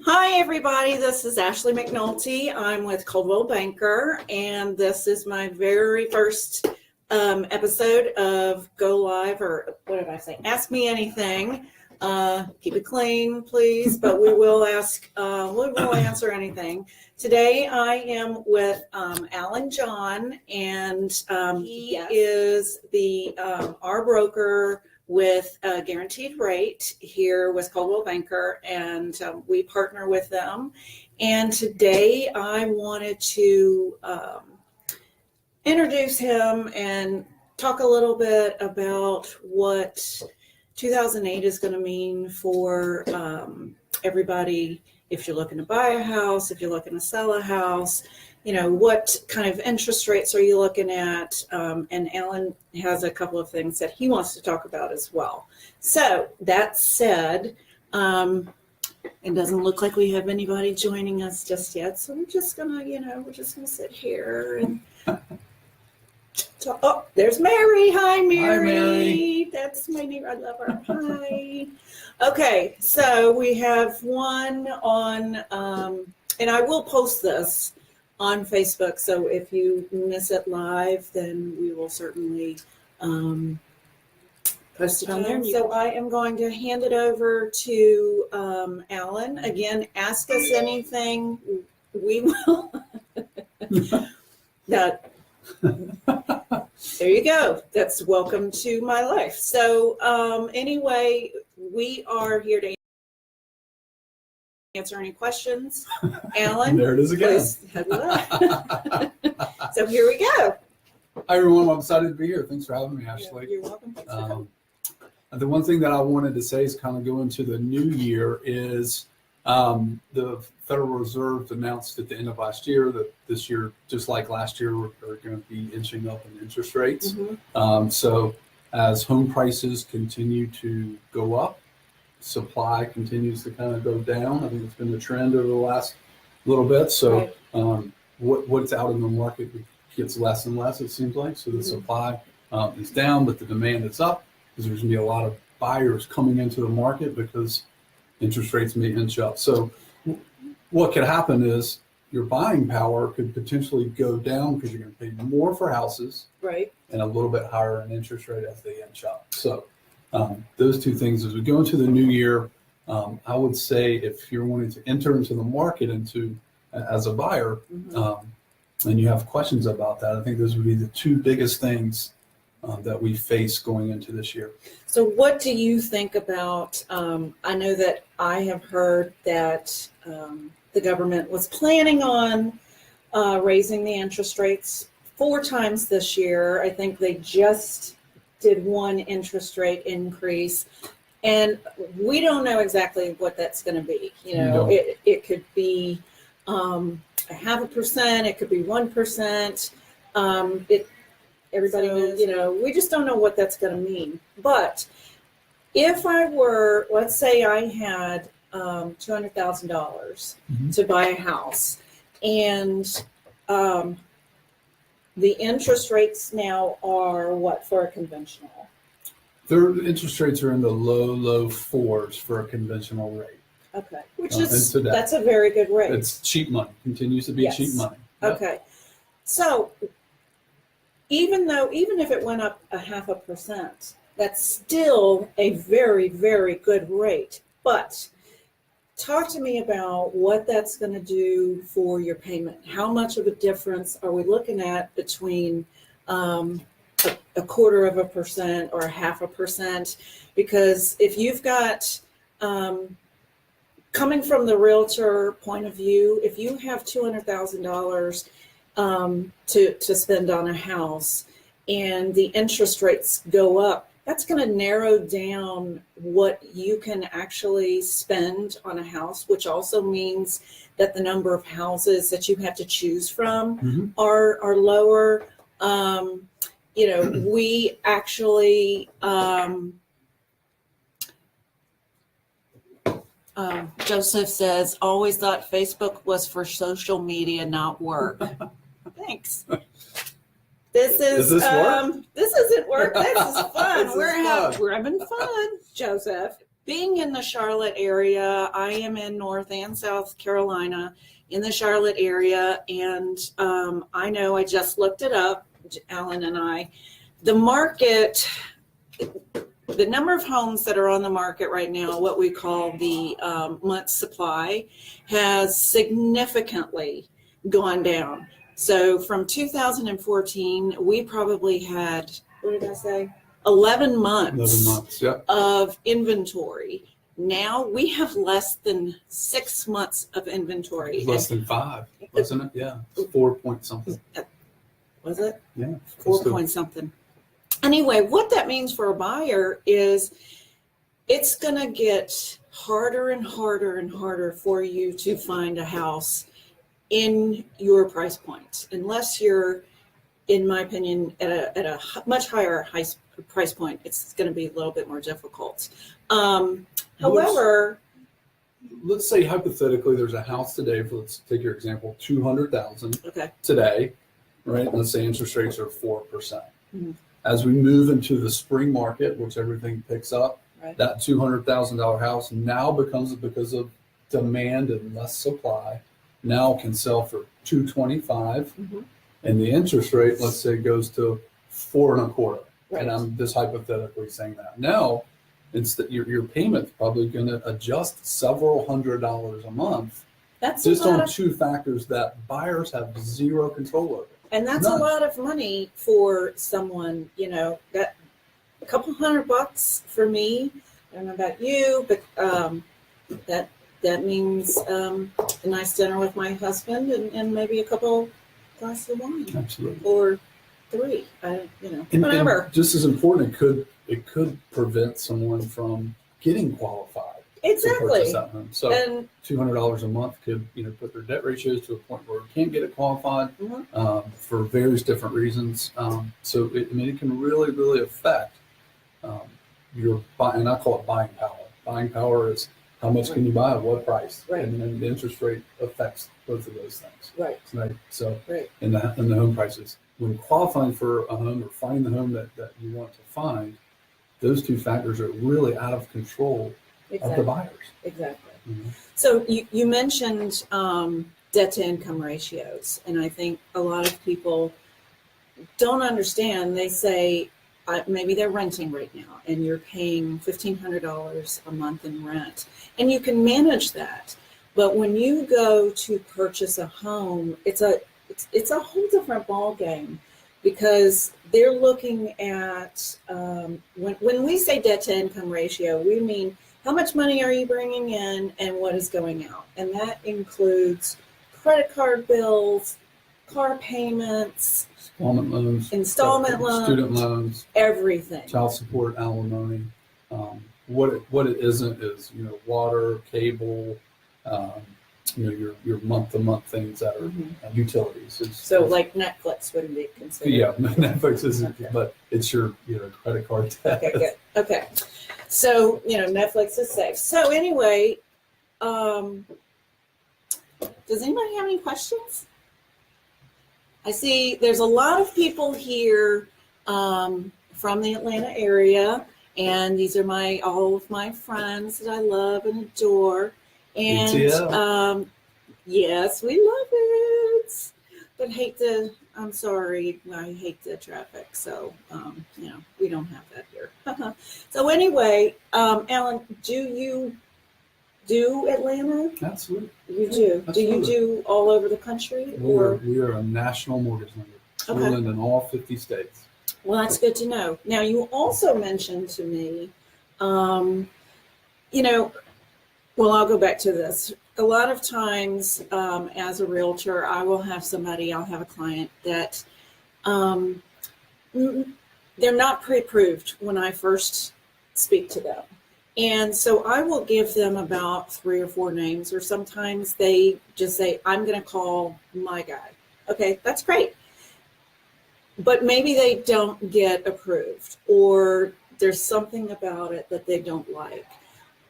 Hi, everybody. This is Ashley McNulty. I'm with Coldwell Banker, and this is my very first episode of Go Live, or what did I say? Ask Me Anything. Keep it clean, please, but we will answer anything. Today, I am with Alan John, and he is our broker with a guaranteed rate here with Coldwell Banker, and we partner with them. And today I wanted to introduce him and talk a little bit about what 2008 is going to mean for everybody. If you're looking to buy a house, if you're looking to sell a house, what kind of interest rates are you looking at? And Alan has a couple of things that he wants to talk about as well. So that said, it doesn't look like we have anybody joining us just yet. So we're just gonna sit here and talk. Oh, there's Mary. Hi, Mary. Hi, Mary. That's my neighbor. I love her. Hi. Okay, so we have one on, and I will post this on Facebook. So if you miss it live, then we will certainly post it on there. So I am going to hand it over to Alan. Again, ask us anything. We will. That. There you go. That's welcome to my life. So anyway, we are here to answer any questions. Alan, there it is again. So here we go. Hi everyone, I'm excited to be here. Thanks for having me, Ashley. You're welcome. The one thing that I wanted to say is kind of go into the new year is the Federal Reserve announced at the end of last year that this year, just like last year, we're going to be inching up in interest rates. Mm-hmm. So as home prices continue to go up, supply continues to kind of go down. I think it's been the trend over the last little bit. So what's out in the market gets less and less, it seems like. So the supply is down, but the demand is up because there's going to be a lot of buyers coming into the market because interest rates may inch up. So what could happen is your buying power could potentially go down because you're going to pay more for houses, right, and a little bit higher in interest rate as they inch up. So those two things, as we go into the new year, I would say if you're wanting to enter into the market as a buyer, and you have questions about that, I think those would be the two biggest things that we face going into this year. So what do you think about, I know that I have heard that the government was planning on raising the interest rates 4 times this year. I think they just did one interest rate increase, and we don't know exactly what that's going to be. It could be 0.5%, it could be 1%. Everybody knows, we just don't know what that's going to mean. But if I were, let's say I had $200,000 to buy a house, and the interest rates now are what for a conventional? Their interest rates are in the low 4s for a conventional rate. Okay, which is, that's a very good rate. It's cheap money, continues to be cheap money. Yep. Okay, so even if it went up 0.5%, that's still a very, very good rate. But talk to me about what that's going to do for your payment. How much of a difference are we looking at between a 0.25% or 0.5%? Because if you've got, coming from the realtor point of view, if you have $200,000 to spend on a house and the interest rates go up, that's going to narrow down what you can actually spend on a house, which also means that the number of houses that you have to choose from are lower. We actually, Joseph says, always thought Facebook was for social media, not work. Thanks. This is work? This isn't work. This is fun. We're having fun, Joseph. being in the Charlotte area, I am in North and South Carolina, in the Charlotte area, and I know I just looked it up, Alan and I. The market, the number of homes that are on the market right now, what we call the month supply, has significantly gone down. So from 2014, we probably had, what did I say? 11 months, 11 months, yeah. of inventory. Now we have less than 6 months of inventory. Less than 5, wasn't it? Yeah, 4 point something. Was it? Yeah. 4 point something. Anyway, what that means for a buyer is it's going to get harder and harder and harder for you to find a house in your price point, unless you're, in my opinion, at a much higher price point. It's going to be a little bit more difficult. However, let's say hypothetically there's a house today, let's take your example, 200,000 okay, today, right? Let's say interest rates are 4%. Mhm. As we move into the spring market, which everything picks up, right, that $200,000 house now becomes, because of demand and less supply, now can sell for 225, Mhm. and the interest rate, let's say, goes to 4.25. right, And I'm just hypothetically saying that. Now, it's that your payment's probably going to adjust several $100s a month, that's just a lot on of, two factors that buyers have zero control over. and that's None. a lot of money for someone. You know, that a couple $100 for me. I don't know about you, but that means a nice dinner with my husband and maybe a couple glasses of wine Absolutely. or 3. Whatever. And just as important, it could prevent someone from getting qualified to Exactly. purchase that home. So And $200 a month could put their debt ratios to a point where it can't get it qualified mhm. for various different reasons. So it can really, really affect your buying, and I call it buying power. Buying power is how much can you buy at what price, Right. and then the interest rate affects both of those things. Right. Right. So Right. in the home prices, when qualifying for a home or finding the home that you want to find, those two factors are really out of control of the buyers. Exactly. Mhm. So you mentioned debt to income ratios, and I think a lot of people don't understand. They say maybe they're renting right now, and you're paying $1,500 a month in rent, and you can manage that. But when you go to purchase a home, it's a whole different ball game, because they're looking at when we say debt to income ratio, we mean how much money are you bringing in and what is going out, and that includes credit card bills, car payments, installment loans, student loans, everything. child support, alimony. What it isn't is water, cable, your month to month things that are utilities. So like Netflix wouldn't be considered. Yeah, Netflix isn't, Okay. but it's your credit card debt. Okay, good. Okay, so Netflix is safe. So anyway, does anybody have any questions? I see there's a lot of people here from the Atlanta area, and these are all of my friends that I love and adore. And ATL. yes, we love it, but I'm sorry, I hate the traffic. So we don't have that here. So anyway, Alan, do you do Atlanta? Absolutely. You do. Absolutely. Do you do all over the country? We are a national mortgage lender. Okay. We lend in all 50 states. Well, that's good to know. Now, you also mentioned to me, well, I'll go back to this. A lot of times, as a realtor, I'll have a client that they're not pre-approved when I first speak to them. And so I will give them about 3 or 4 names, or sometimes they just say, I'm going to call my guy. Okay, that's great. But maybe they don't get approved, or there's something about it that they don't like.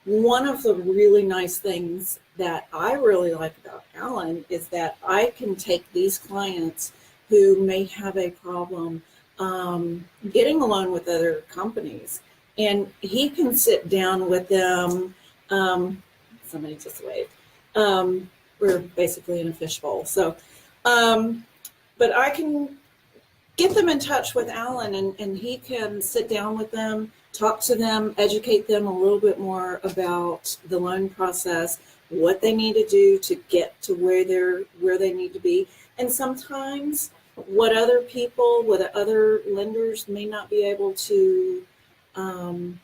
One of the really nice things that I really like about Alan is that I can take these clients who may have a problem getting a loan with other companies, and he can sit down with them. Somebody just waved. We're basically in a fishbowl. So, but I can get them in touch with Alan, and he can sit down with them, talk to them, educate them a little bit more about the loan process, what they need to do to get to where they need to be. And sometimes what other lenders may not be able to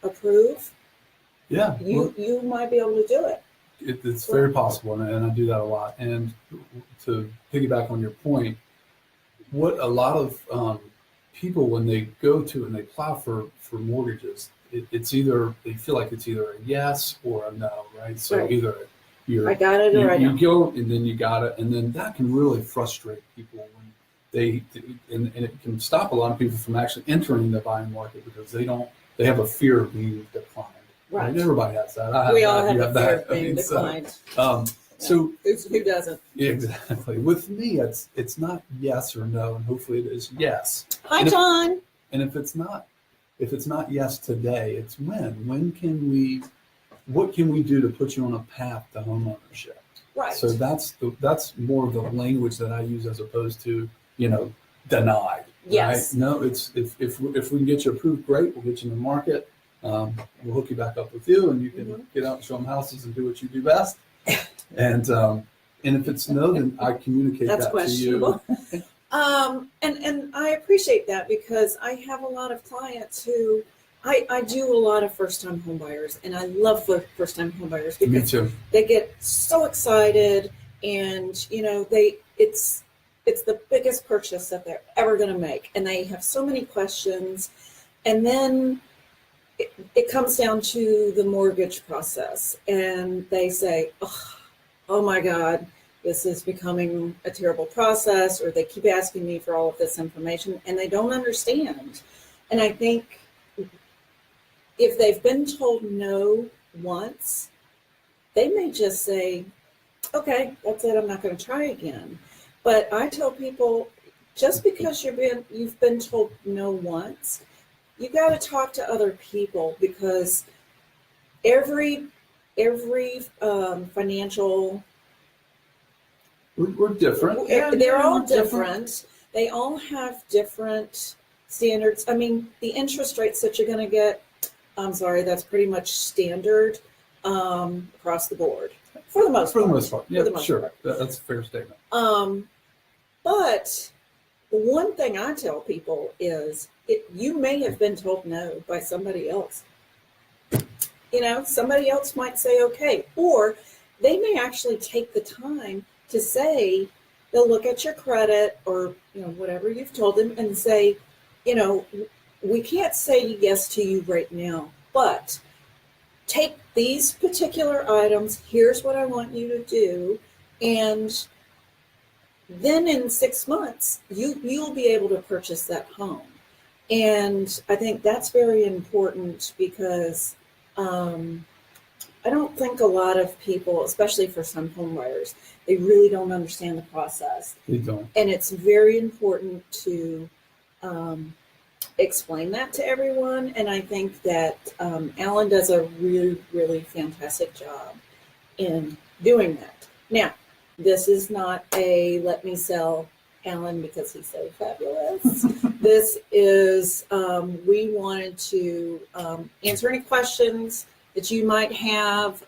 approve, Yeah. you might be able to do it. It's very possible, and I do that a lot. And to piggyback on your point, what a lot of people, when they go to and they apply for mortgages, it's either, they feel like it's either a yes or a no, right? So Right. either I got it or I you don't. go and then you got it, and then that can really frustrate people when and it can stop a lot of people from actually entering the buying market because they have a fear of being declined. Right. Everybody has that. We all have you a fear that. of being declined. So Who doesn't? yeah, exactly. With me, it's not yes or no, and hopefully it is yes. Hi, John. And if it's not yes today, it's when. What can we do to put you on a path to home ownership? Right. So that's more of the language that I use as opposed to, denied. Yes. Right? No, it's if we can get you approved, great. We'll get you in the market. We'll hook you back up with you, and you can get out and show them houses and do what you do best. And if it's no, then I communicate That's that questionable. to you. And I appreciate that because I have a lot of clients who I do a lot of first-time home buyers, and I love first-time home buyers Me because too. they get so excited, and it's the biggest purchase that they're ever going to make, and they have so many questions, and then it comes down to the mortgage process, and they say, oh my God, this is becoming a terrible process, or they keep asking me for all of this information, and they don't understand. And I think if they've been told no once, they may just say, okay, that's it, I'm not going to try again. But I tell people, just because you've been told no once, you got to talk to other people, because every financial, We're different. they're all we're different. They all have different standards. I mean, the interest rates that you're going to get, I'm sorry, that's pretty much standard across the board for the most part. For the most part, yeah, For the most sure. part. That's a fair statement. But the one thing I tell people is you may have been told no by somebody else. Somebody else might say okay, or they may actually take the time to say, they'll look at your credit or whatever you've told them and say, we can't say yes to you right now, but take these particular items. Here's what I want you to do. And then in 6 months, you'll be able to purchase that home. And I think that's very important because I don't think a lot of people, especially for some home buyers, they really don't understand the process. They don't. And it's very important to explain that to everyone. And I think that Alan does a really, really fantastic job in doing that. Now, this is not a let me sell Alan because he's so fabulous. This is, we wanted to answer any questions that you might have.